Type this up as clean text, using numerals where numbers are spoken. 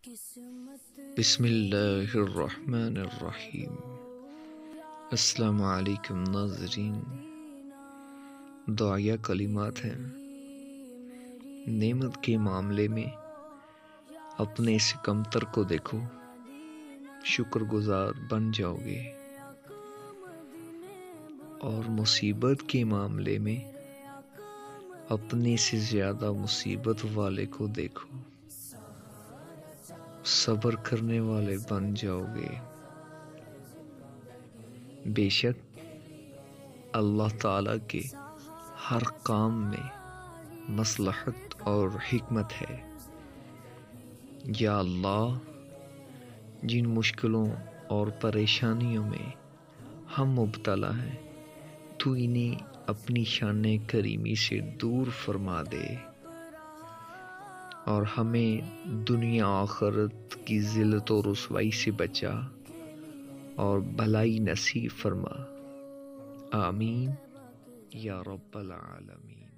بسم اللہ الرحمن الرحیم۔ السلام علیکم ناظرین، دعائیہ کلمات ہیں۔ نعمت کے معاملے میں اپنے اس کمتر کو دیکھو، شکر گزار بن جاؤ گے، اور مصیبت کے معاملے میں اپنے سے زیادہ مصیبت والے کو دیکھو، صبر کرنے والے بن جاؤ گے۔ بے شک اللہ تعالیٰ کے ہر کام میں مصلحت اور حکمت ہے۔ یا اللہ، جن مشکلوں اور پریشانیوں میں ہم مبتلا ہیں، تو انہیں اپنی شان کریمی سے دور فرما دے، اور ہمیں دنیا آخرت کی ذلت و رسوائی سے بچا اور بھلائی نصیب فرما۔ آمین یا رب العالمین۔